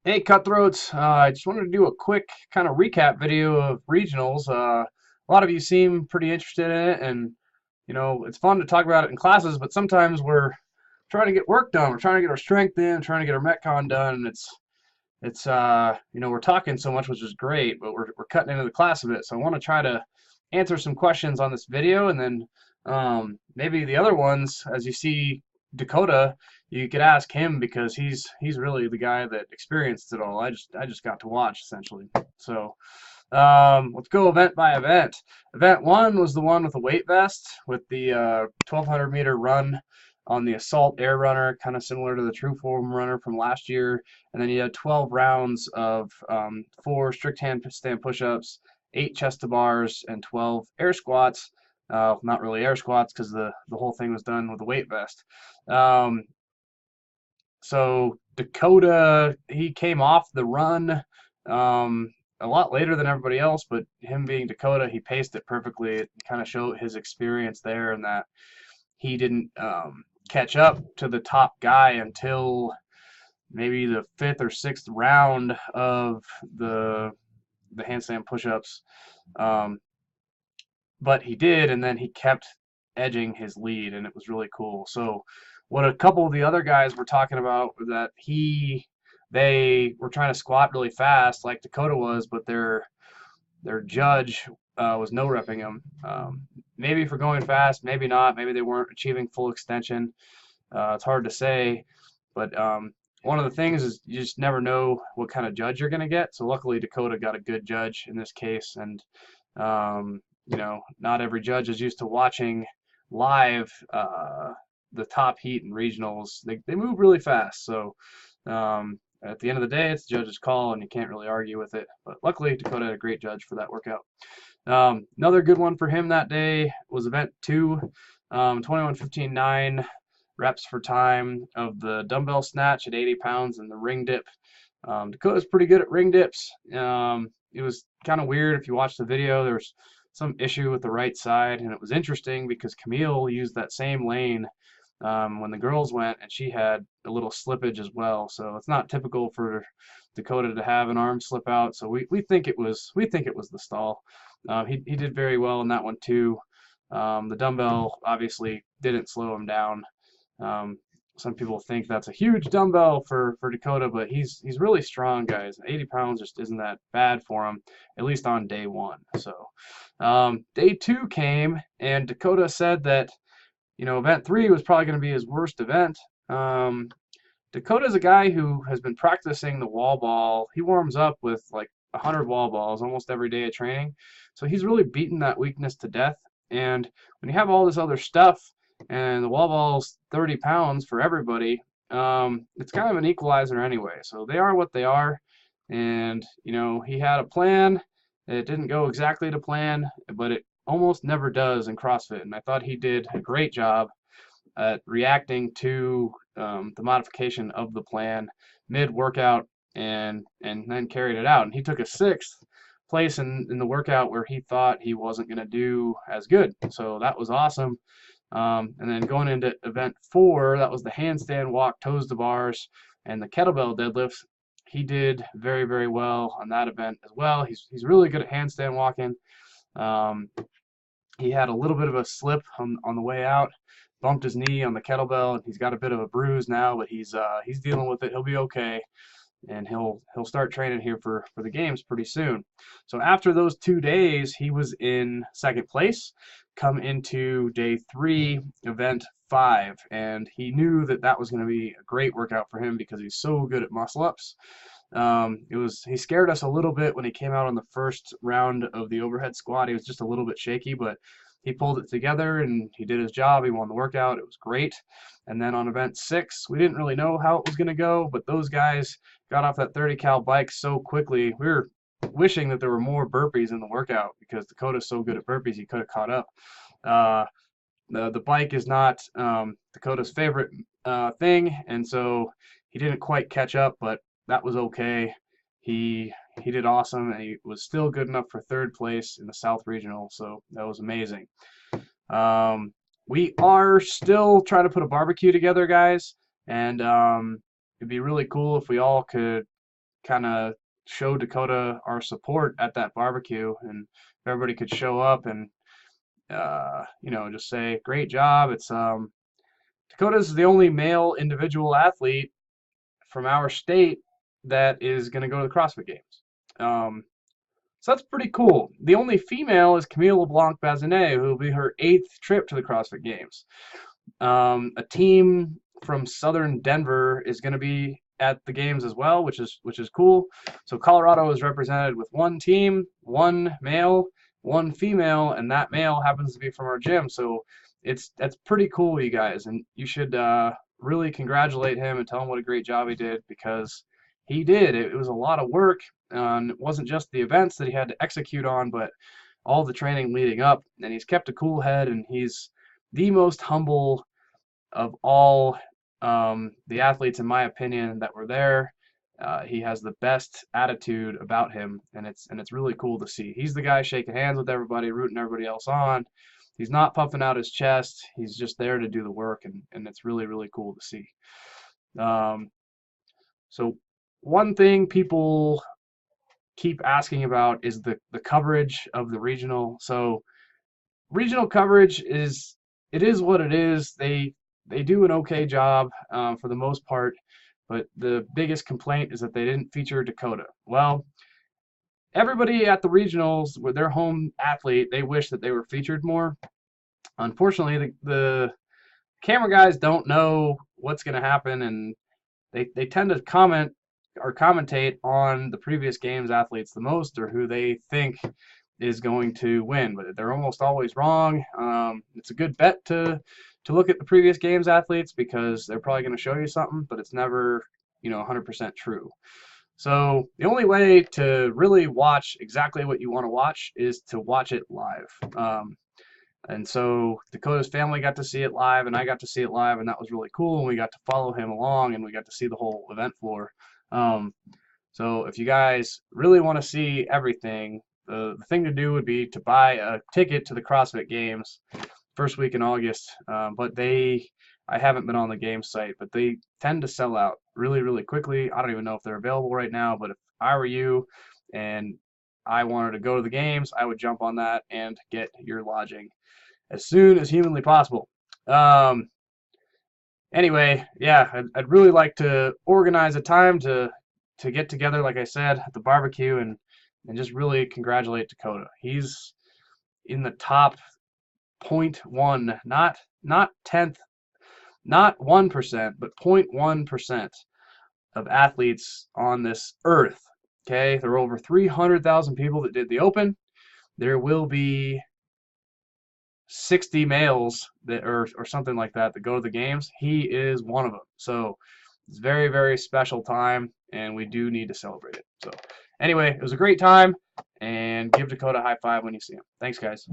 Hey, Cutthroats. I just wanted to do a quick kind of recap video of regionals. A lot of you seem pretty interested in it, and it's fun to talk about it in classes, but sometimes we're trying to get work done. We're trying to get our strength in, trying to get our Metcon done, and we're talking so much, which is great, but we're cutting into the class a bit. So I want to try to answer some questions on this video, and then maybe the other ones, as you see Dakota, you could ask him because he's really the guy that experienced it all. I just got to watch essentially. So let's go event by event. Event one was the one with the weight vest with the 1,200-meter run on the assault air runner, kind of similar to the true form runner from last year. And then you had 12 rounds of 4 strict handstand push-ups, 8 chest to bars, and 12 air squats. Not really air squats because the whole thing was done with a weight vest. Um, so Dakota, he came off the run a lot later than everybody else, but him being Dakota, he paced it perfectly. It kind of showed his experience there and that he didn't catch up to the top guy until maybe the 5th or 6th round of the handstand push-ups. Um, but he did, and then he kept edging his lead, and it was really cool. So what a couple of the other guys were talking about that they were trying to squat really fast like Dakota was, but their judge was no repping them. Maybe for going fast, maybe not. Maybe they weren't achieving full extension. It's hard to say, but one of the things is you just never know what kind of judge you're going to get. So luckily Dakota got a good judge in this case, and not every judge is used to watching live the top heat and regionals. They move really fast, so at the end of the day, it's the judge's call, and you can't really argue with it. But luckily, Dakota had a great judge for that workout. Another good one for him that day was event 2, 21:15.9 reps for time of the dumbbell snatch at 80 pounds and the ring dip. Dakota's pretty good at ring dips. It was kind of weird if you watch the video. There was some issue with the right side, and it was interesting because Camille used that same lane when the girls went, and she had a little slippage as well. So it's not typical for Dakota to have an arm slip out. So we think it was the stall. He did very well in that one too. The dumbbell obviously didn't slow him down. Some people think that's a huge dumbbell for Dakota, but he's really strong, guys. 80 pounds just isn't that bad for him, at least on day 1. So day 2 came, and Dakota said that event 3 was probably going to be his worst event. Dakota's a guy who has been practicing the wall ball. He warms up with like 100 wall balls almost every day of training. So he's really beaten that weakness to death. And when you have all this other stuff and the wall ball's 30 pounds for everybody, it's kind of an equalizer anyway. So they are what they are. And, he had a plan. It didn't go exactly to plan, but it almost never does in CrossFit. And I thought he did a great job at reacting to the modification of the plan mid-workout and then carried it out. And he took a 6th place in the workout where he thought he wasn't going to do as good. So that was awesome. And then going into event 4, that was the handstand walk, toes to bars, and the kettlebell deadlifts. He did very, very well on that event as well. He's really good at handstand walking. He had a little bit of a slip on the way out, bumped his knee on the kettlebell, and he's got a bit of a bruise now, but he's dealing with it. He'll be okay, and he'll start training here for the games pretty soon. So after those 2 days, he was in 2nd place. Come into day 3, event 5, and he knew that was going to be a great workout for him because he's so good at muscle ups. He scared us a little bit when he came out on the first round of the overhead squat. He was just a little bit shaky, but he pulled it together and he did his job. He won the workout. It was great. And then on event 6, we didn't really know how it was going to go, but those guys got off that 30 cal bike so quickly. We were wishing that there were more burpees in the workout because Dakota's so good at burpees, he could have caught up. The bike is not Dakota's favorite thing, and so he didn't quite catch up, but that was okay. He did awesome, and he was still good enough for 3rd place in the South Regional, so that was amazing. We are still trying to put a barbecue together, guys, and it'd be really cool if we all could kind of show Dakota our support at that barbecue, and everybody could show up and just say, "Great job." It's Dakota's the only male individual athlete from our state that is going to go to the CrossFit Games. So that's pretty cool. The only female is Camille LeBlanc-Bazinet, who will be her 8th trip to the CrossFit Games. A team from Southern Denver is going to be at the games as well, which is cool. So Colorado is represented with one team, one male, one female, and that male happens to be from our gym. So that's pretty cool, you guys, and you should really congratulate him and tell him what a great job he did, because he did. It was a lot of work. It wasn't just the events that he had to execute on, but all the training leading up. And he's kept a cool head, and he's the most humble of all the athletes, in my opinion, that were there. He has the best attitude about him, and it's really cool to see. He's the guy shaking hands with everybody, rooting everybody else on. He's not puffing out his chest. He's just there to do the work, and it's really, really cool to see. So one thing people keep asking about is the coverage of the regional. So regional coverage is what it is. They do an okay job for the most part, but the biggest complaint is that they didn't feature Dakota. Well, everybody at the regionals with their home athlete, they wish that they were featured more. Unfortunately, the camera guys don't know what's going to happen, and they tend to comment or commentate on the previous games athletes the most, or who they think is going to win, but they're almost always wrong. It's a good bet to look at the previous games athletes, because they're probably going to show you something, but it's never 100% true. So the only way to really watch exactly what you want to watch is to watch it live. And so Dakota's family got to see it live, and I got to see it live, and that was really cool. And we got to follow him along, and we got to see the whole event floor. So if you guys really want to see everything, the thing to do would be to buy a ticket to the CrossFit Games first week in August. But I haven't been on the game site, but they tend to sell out really, really quickly. I don't even know if they're available right now, but if I were you and I wanted to go to the games, I would jump on that and get your lodging as soon as humanly possible. Anyway, yeah, I'd really like to organize a time to get together, like I said, at the barbecue, and just really congratulate Dakota. He's in the top 0.1, not 10th, not 1%, but 0.1% of athletes on this earth. Okay, there are over 300,000 people that did the Open. There will be 60 males that or something like that go to the games. He is one of them. So it's a very, very special time, and we do need to celebrate it. So anyway, it was a great time, and give Dakota a high five when you see him. Thanks, guys.